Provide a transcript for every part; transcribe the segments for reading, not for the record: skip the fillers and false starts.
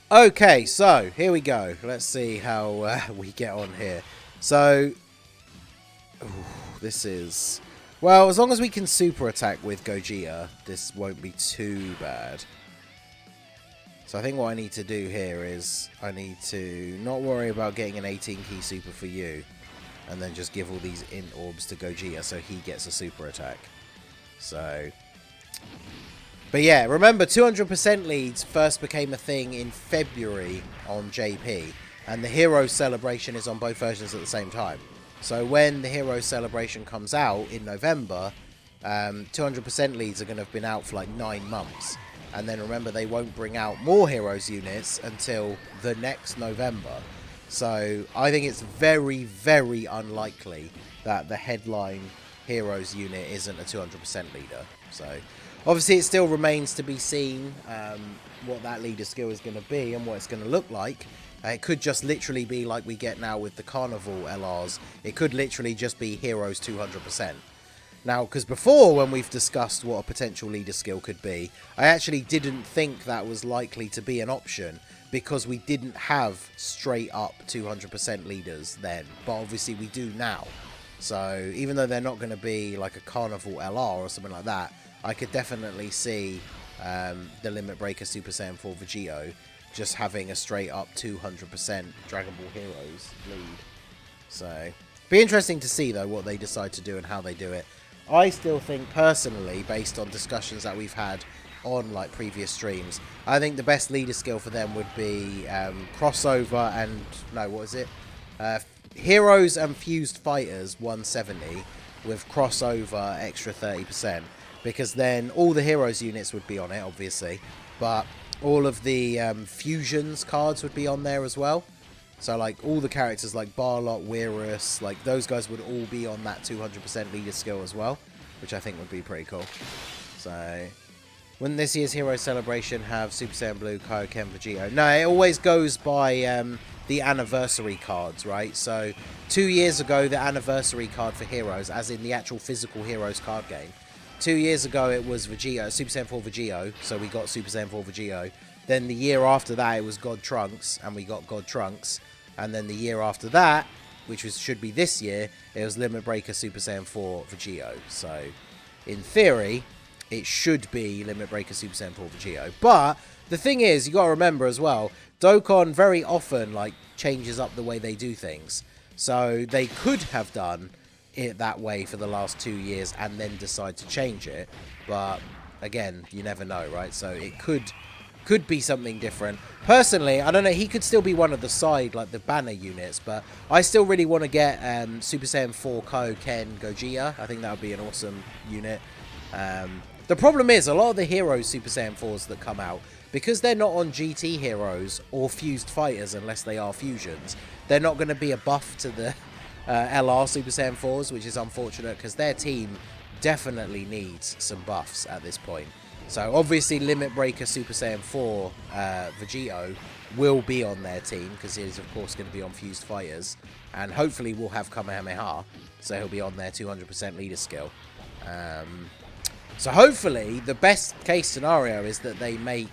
Okay, so here we go. Let's see how we get on here. So, ooh, this is... Well, as long as we can super attack with Gogeta, this won't be too bad. So I think what I need to do here is I need to not worry about getting an 18 key super for you. And then just give all these int orbs to Gogeta so he gets a super attack. So... But yeah, remember 200% leads first became a thing in February on JP. And the Hero Celebration is on both versions at the same time. So when the Hero Celebration comes out in November, 200% leads are going to have been out for like 9 months. And then remember, they won't bring out more Heroes units until the next November. So I think it's very, very unlikely that the headline Heroes unit isn't a 200% leader. So obviously it still remains to be seen what that leader skill is going to be and what it's going to look like. It could just literally be like we get now with the Carnival LRs. It could literally just be Heroes 200%. Now, because before, when we've discussed what a potential leader skill could be, I actually didn't think that was likely to be an option because we didn't have straight up 200% leaders then. But obviously we do now. So even though they're not going to be like a Carnival LR or something like that, I could definitely see the Limit Breaker Super Saiyan 4 Vegito just having a straight up 200% Dragon Ball Heroes lead. So be interesting to see though what they decide to do and how they do it. I still think personally, based on discussions that we've had on like previous streams, I think the best leader skill for them would be crossover and no, what is it? Heroes and Fused Fighters 170 with crossover extra 30%, because then all the Heroes units would be on it, obviously, but all of the fusions cards would be on there as well. So like all the characters like Barlot, Weirus, like those guys would all be on that 200% leader skill as well, which I think would be pretty cool. So wouldn't this year's Hero Celebration have Super Saiyan Blue, Kaioken, Vegito? No, it always goes by the anniversary cards, right? So 2 years ago, the anniversary card for Heroes, as in the actual physical Heroes card game, 2 years ago it was Vegito, Super Saiyan 4 Vegito, so we got Super Saiyan 4 Vegito. Then the year after that it was God Trunks, and we got God Trunks. And then the year after that, which should be this year, it was Limit Breaker Super Saiyan 4 Vegito. So in theory, it should be Limit Breaker Super Saiyan 4 Vegito. But the thing is, you got to remember as well, Dokkan very often like changes up the way they do things. So they could have done it that way for the last 2 years and then decide to change it. But again, you never know, right? So it could be something different. Personally, I don't know, he could still be one of the side, like the banner units, but I still really want to get Super Saiyan 4 Kaioken Gogeta. I think that would be an awesome unit. The problem is, a lot of the Heroes Super Saiyan 4s that come out, because they're not on GT Heroes or Fused Fighters unless they are fusions, they're not going to be a buff to the LR Super Saiyan 4s, which is unfortunate because their team definitely needs some buffs at this point. So obviously Limit Breaker Super Saiyan 4 Vegito will be on their team because he is of course going to be on Fused Fighters, and hopefully will have Kamehameha, so he'll be on their 200% leader skill. So hopefully the best case scenario is that they make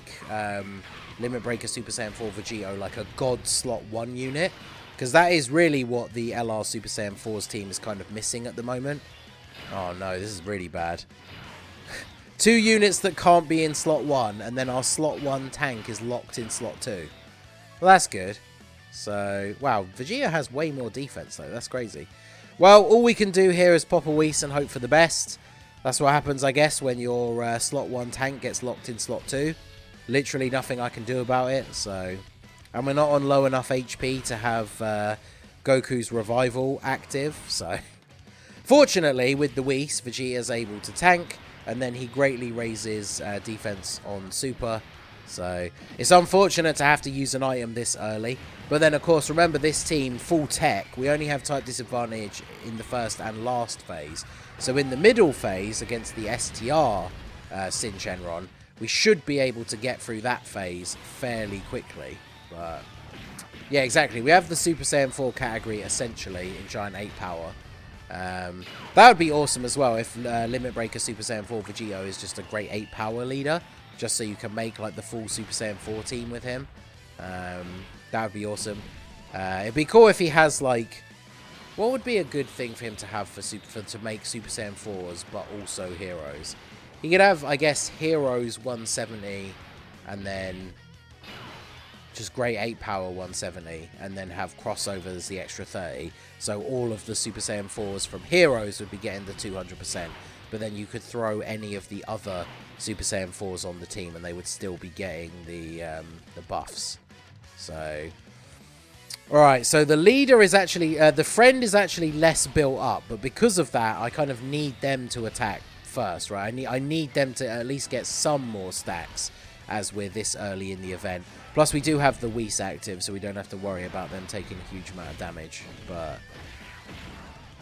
Limit Breaker Super Saiyan 4 Vegito like a God Slot 1 unit, because that is really what the LR Super Saiyan 4's team is kind of missing at the moment. Oh no, this is really bad. 2 units that can't be in slot 1, and then our slot 1 tank is locked in slot 2. Well, that's good. So, wow, Vegeta has way more defense, though. That's crazy. Well, all we can do here is pop a Whis and hope for the best. That's what happens, I guess, when your slot 1 tank gets locked in slot 2. Literally nothing I can do about it, so... And we're not on low enough HP to have Goku's Revival active, so... Fortunately, with the Whis, Vegeta is able to tank, and then he greatly raises defense on Super. So it's unfortunate to have to use an item this early. But then, of course, remember this team, full tech, we only have type disadvantage in the first and last phase. So in the middle phase, against the STR Sin Shenron, we should be able to get through that phase fairly quickly. But yeah, exactly. We have the Super Saiyan 4 category, essentially, in Giant 8 power. That would be awesome as well if Limit Breaker Super Saiyan 4 Vegito is just a great 8 power leader, just so you can make like the full Super Saiyan 4 team with him. That would be awesome. It'd be cool if he has like, what would be a good thing for him to have to make Super Saiyan 4s, but also heroes? He could have, I guess, heroes 170, and then just Great 8 Power 170, and then have crossovers the extra 30. So all of the Super Saiyan 4s from heroes would be getting the 200%. But then you could throw any of the other Super Saiyan 4s on the team, and they would still be getting the buffs. So, alright, so the leader is actually, the friend is actually less built up, but because of that, I kind of need them to attack first, right? I need them to at least get some more stacks as we're this early in the event. Plus, we do have the Whis active, so we don't have to worry about them taking a huge amount of damage.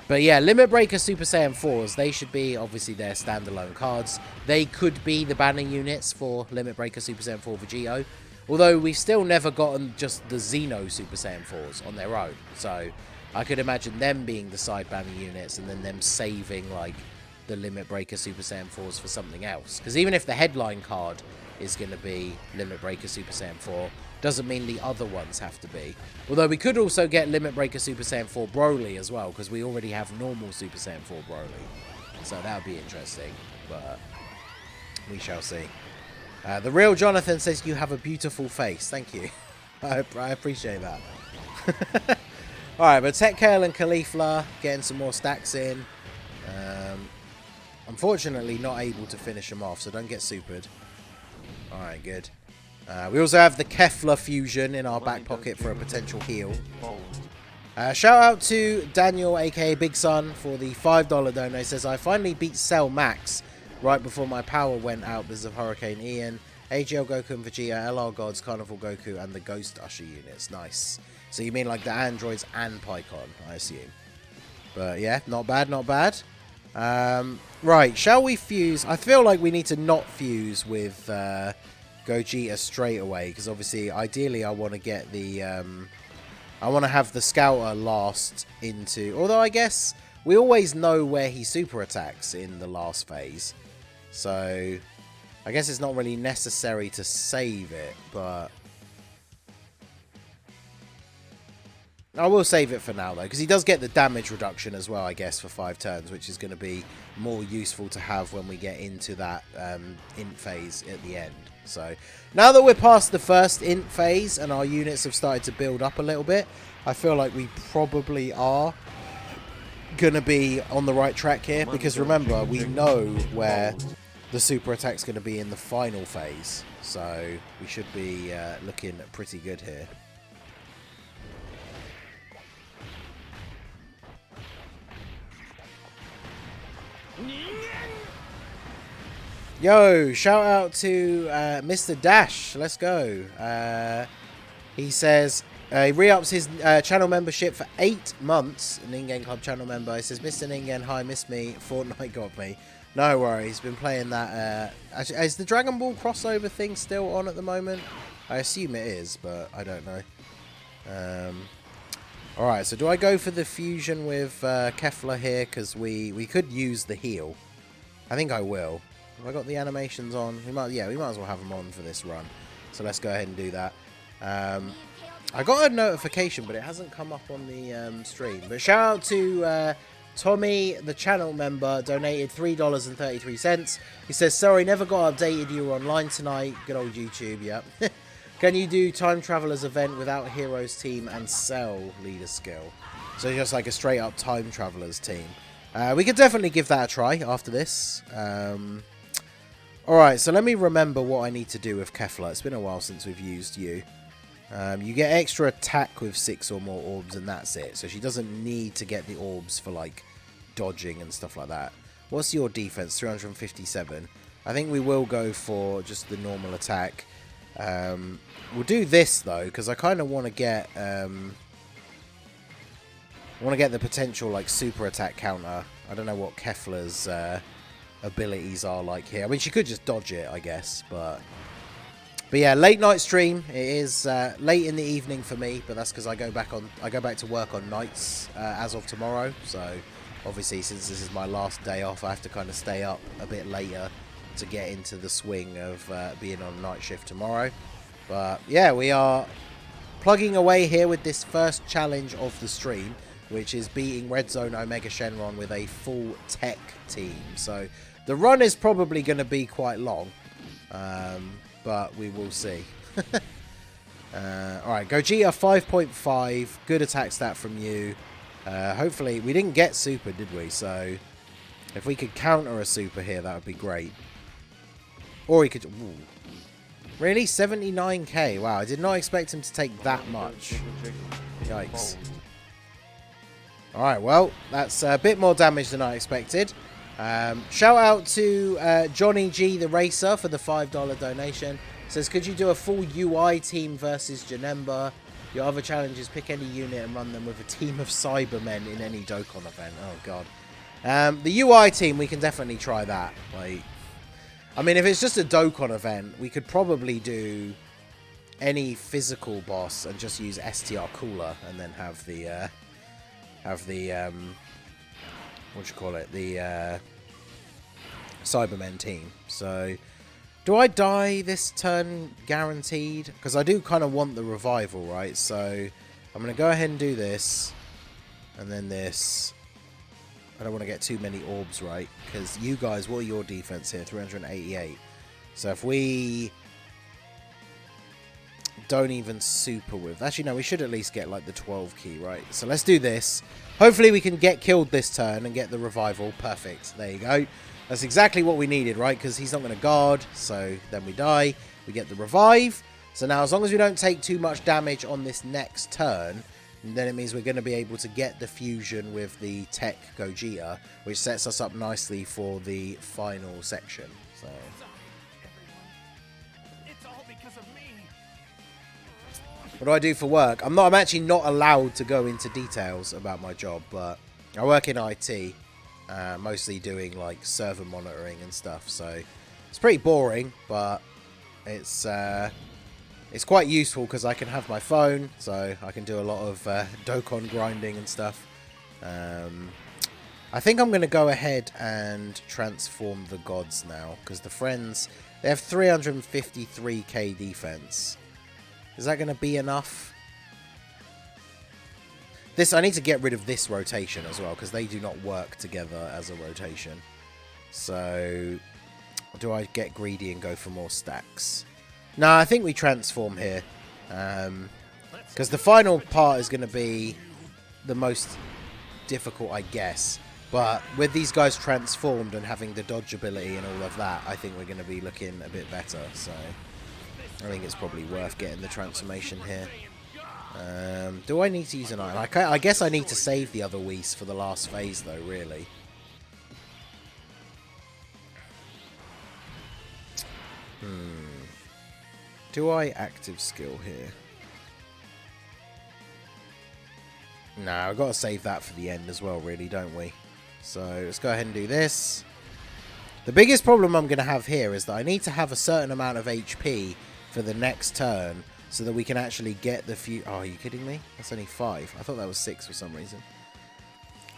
But yeah, Limit Breaker Super Saiyan 4s, they should be, obviously, their standalone cards. They could be the banner units for Limit Breaker Super Saiyan 4 Vegito. Although we've still never gotten just the Xeno Super Saiyan 4s on their own. So I could imagine them being the side banner units and then them saving, like, the Limit Breaker Super Saiyan 4s for something else. Because even if the headline card is going to be Limit Breaker Super Saiyan 4, doesn't mean the other ones have to be. Although we could also get Limit Breaker Super Saiyan 4 Broly as well, because we already have normal Super Saiyan 4 Broly. So that would be interesting, but we shall see. The real Jonathan says you have a beautiful face. Thank you. I appreciate that. Alright, but TEQ and Caulifla getting some more stacks in. Unfortunately, not able to finish them off, so don't get supered. Alright, good. We also have the Kefla fusion in our back pocket for a potential heal. Shout out to Daniel, aka Big Sun, for the $5 donor. He says, I finally beat Cell Max right before my power went out because of Hurricane Ian. AGL Goku and Vegeta, LR Gods, Carnival Goku, and the Ghost Usher units. Nice. So you mean like the androids and Pycon, I assume. But yeah, not bad, not bad. Right, shall we fuse? I feel like we need to not fuse with Gogeta straight away, because obviously, ideally, I want to get the, I want to have the Scouter last into, although I guess we always know where he super attacks in the last phase, so I guess it's not really necessary to save it, but I will save it for now, though, because he does get the damage reduction as well, I guess, for 5 turns, which is going to be more useful to have when we get into that int phase at the end. So, now that we're past the first int phase and our units have started to build up a little bit, I feel like we probably are going to be on the right track here, because remember, we know where the super attack's going to be in the final phase, so we should be looking pretty good here. Yo, shout out to Mr. Dash. Let's go. He says he re-ups his channel membership for 8 months. An in-game club channel member. He says, Mr. Ningen, hi, missed me. Fortnite got me. No worries. Been playing that. Actually, is the Dragon Ball crossover thing still on at the moment? I assume it is, but I don't know. Alright, so do I go for the fusion with Kefla here? Because we could use the heal. I think I will. Have I got the animations on? We might as well have them on for this run. So let's go ahead and do that. I got a notification, but it hasn't come up on the stream. But shout out to Tommy, the channel member, donated $3.33. He says, sorry, never got updated. You were online tonight. Good old YouTube, yep. Can you do Time Traveler's event without Heroes team and Cell leader skill? So just like a straight up Time Traveler's team. We could definitely give that a try after this. Alright, so let me remember what I need to do with Kefla. It's been a while since we've used you. You get extra attack with 6 or more orbs, and that's it. So she doesn't need to get the orbs for, like, dodging and stuff like that. What's your defense? 357. I think we will go for just the normal attack. We'll do this, though, because I kind of want to get... I want to get the potential, like, super attack counter. I don't know what Kefla's abilities are like here. I mean, she could just dodge it, I guess, but yeah, late night stream. It is late in the evening for me, but that's because I go back to work on nights as of tomorrow. So obviously, since this is my last day off, I have to kind of stay up a bit later to get into the swing of being on night shift tomorrow. But yeah, we are plugging away here with this first challenge of the stream, which is beating Red Zone Omega Shenron with a full tech team. So the run is probably going to be quite long, but we will see. Alright, Gogeta 5.5, good attack stat from you. Hopefully, we didn't get super, did we? So if we could counter a super here, that would be great. Or we could... Ooh. Really? 79k? Wow, I did not expect him to take that much. Yikes. Alright, well, that's a bit more damage than I expected. Shout out to Johnny G, the racer, for the $5 donation. Says, could you do a full UI team versus Janemba? Your other challenge is pick any unit and run them with a team of Cybermen in any Dokkan event. Oh, God. The UI team, we can definitely try that. Like, I mean, if it's just a Dokkan event, we could probably do any physical boss and just use STR Cooler and then have the what do you call it? The Cybermen team. So, do I die this turn guaranteed? Because I do kind of want the revival, right? So, I'm going to go ahead and do this. And then this. I don't want to get too many orbs, right? Because you guys, what are your defense here? 388. So if we don't even super with... Actually, no, we should at least get like the 12 key, right? So let's do this. Hopefully we can get killed this turn and get the revival. Perfect. There you go. That's exactly what we needed, right? Because he's not going to guard. So then we die. We get the revive. So now as long as we don't take too much damage on this next turn... And then it means we're going to be able to get the fusion with the TEQ Gogeta, which sets us up nicely for the final section. So, what do I do for work? I'm actually not allowed to go into details about my job, but I work in IT, mostly doing like server monitoring and stuff. So it's pretty boring, but it's quite useful because I can have my phone, so I can do a lot of Dokkan grinding and stuff. I think I'm going to go ahead and transform the gods now, because the friends, they have 353k defense. Is that going to be enough? I need to get rid of this rotation as well, because they do not work together as a rotation. So, do I get greedy and go for more stacks? No, I think we transform here. Because the final part is going to be the most difficult, I guess. But with these guys transformed and having the dodge ability and all of that, I think we're going to be looking a bit better. So, I think it's probably worth getting the transformation here. Do I need to use an item? I guess I need to save the other Whis for the last phase, though, really. Do I active skill here? No, I've got to save that for the end as well, really, don't we? So, let's go ahead and do this. The biggest problem I'm going to have here is that I need to have a certain amount of HP for the next turn so that we can actually get the few... Oh, are you kidding me? That's only 5. I thought that was 6 for some reason.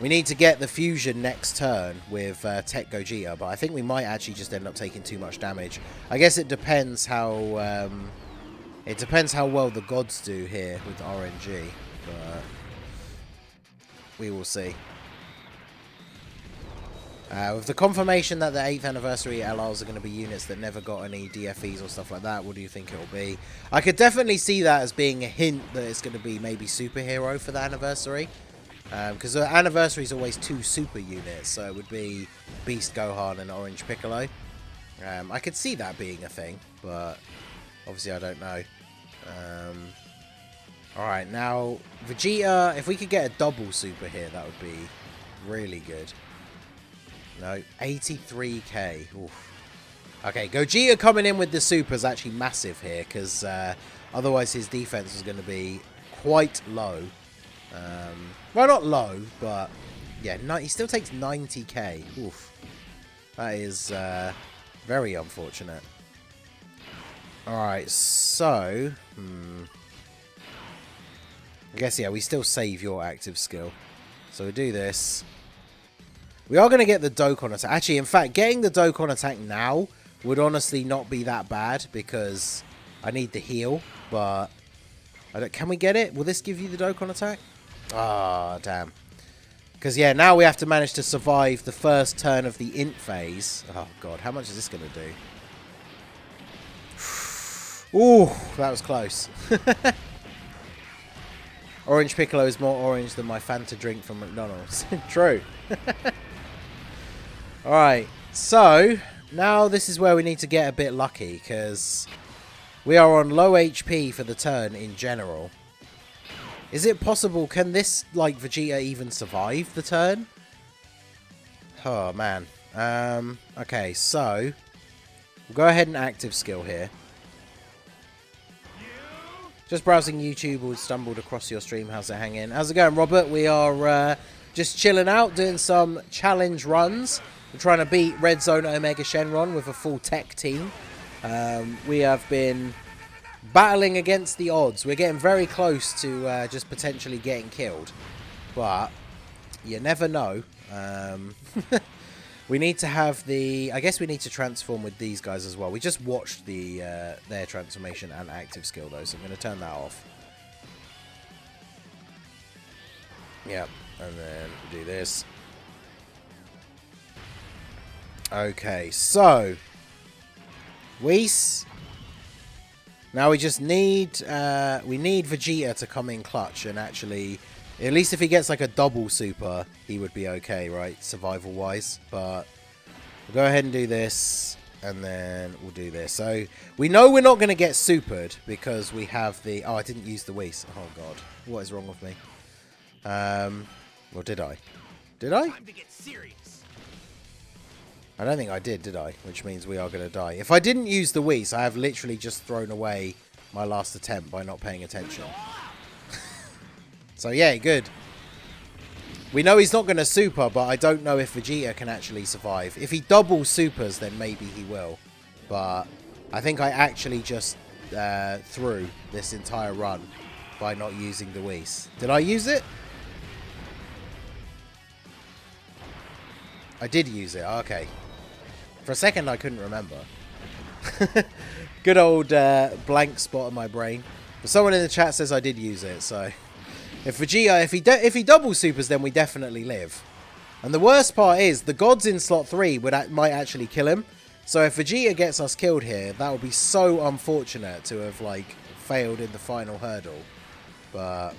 We need to get the fusion next turn with TEQ Gogeta, but I think we might actually just end up taking too much damage. I guess it depends how well the gods do here with RNG, but we will see. With the confirmation that the 8th anniversary LRs are going to be units that never got any DFEs or stuff like that, what do you think it will be? I could definitely see that as being a hint that it's going to be maybe superhero for the anniversary. Because the anniversary is always 2 super units, so it would be Beast Gohan and Orange Piccolo. I could see that being a thing, but obviously I don't know. Alright, now Vegeta, if we could get a double super here, that would be really good. No, 83k. Oof. Okay, Gogeta coming in with the super is actually massive here, because otherwise his defense is going to be quite low. Well, not low, but yeah, he still takes 90k. Oof. That is very unfortunate. Alright, so... I guess, yeah, we still save your active skill. So we do this. We are going to get the Dokkan attack. Actually, in fact, getting the Dokkan attack now would honestly not be that bad, because I need the heal, but can we get it? Will this give you the Dokkan attack? Ah, damn. Because, yeah, now we have to manage to survive the first turn of the int phase. Oh, God. How much is this going to do? Ooh, that was close. Orange Piccolo is more orange than my Fanta drink from McDonald's. True. Alright, so now this is where we need to get a bit lucky, because we are on low HP for the turn in general. Is it possible, can this, like, Vegeta even survive the turn? Oh, man. Okay, so we'll go ahead and active skill here. Just browsing YouTube, we stumbled across your stream. How's it hanging? How's it going, Robert? We are just chilling out, doing some challenge runs. We're trying to beat Red Zone Omega Shenron with a full TEQ team. We have been battling against the odds. We're getting very close to just potentially getting killed. But you never know. We need to have the... I guess we need to transform with these guys as well. We just watched the their transformation and active skill, though, so I'm going to turn that off. Yep, and then do this. Okay, so... Whis. Now we just need... we need Vegeta to come in clutch and actually... At least if he gets like a double super, he would be okay, right? Survival-wise. But we'll go ahead and do this. And then we'll do this. So we know we're not going to get supered because we have the... Oh, I didn't use the Whis. Oh, God. What is wrong with me? Or did I? Did I? Time to get serious. I don't think I did I? Which means we are going to die. If I didn't use the Whis, I have literally just thrown away my last attempt by not paying attention. So yeah, good. We know he's not going to super, but I don't know if Vegeta can actually survive. If he double supers, then maybe he will. But I think I actually just threw this entire run by not using the Whis. Did I use it? I did use it. Okay. For a second, I couldn't remember. Good old blank spot in my brain. But someone in the chat says I did use it, so... If Vegeta, if he double supers, then we definitely live. And the worst part is, the gods in slot 3 might actually kill him. So if Vegeta gets us killed here, that would be so unfortunate to have, like, failed in the final hurdle. But...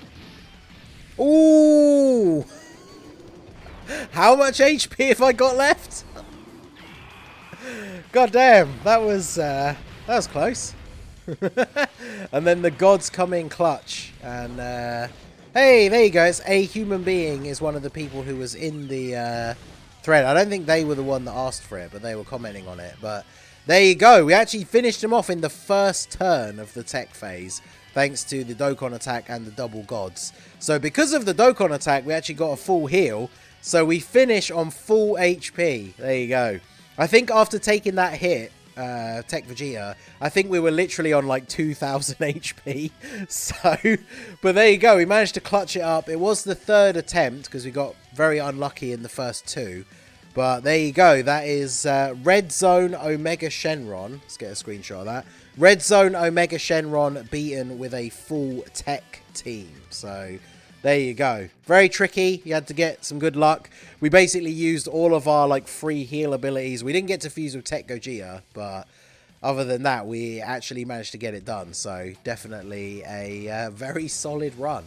Ooh! How much HP have I got left? God damn, that was close. And then the gods come in clutch. And, hey, there you go. It's a human being is one of the people who was in the thread. I don't think they were the one that asked for it, but they were commenting on it. But there you go. We actually finished him off in the first turn of the TEQ phase, thanks to the Dokkan attack and the double gods. So because of the Dokkan attack, we actually got a full heal. So we finish on full HP. There you go. I think after taking that hit, TEQ Vegeta, I think we were literally on like 2000 HP. So, but there you go. We managed to clutch it up. It was the third attempt because we got very unlucky in the first two. But there you go. That is Red Zone Omega Shenron. Let's get a screenshot of that. Red Zone Omega Shenron beaten with a full TEQ team. So there you go. Very tricky. You had to get some good luck. We basically used all of our like free heal abilities. We didn't get to fuse with TEQ Gogeta, but other than that, we actually managed to get it done. So definitely a very solid run.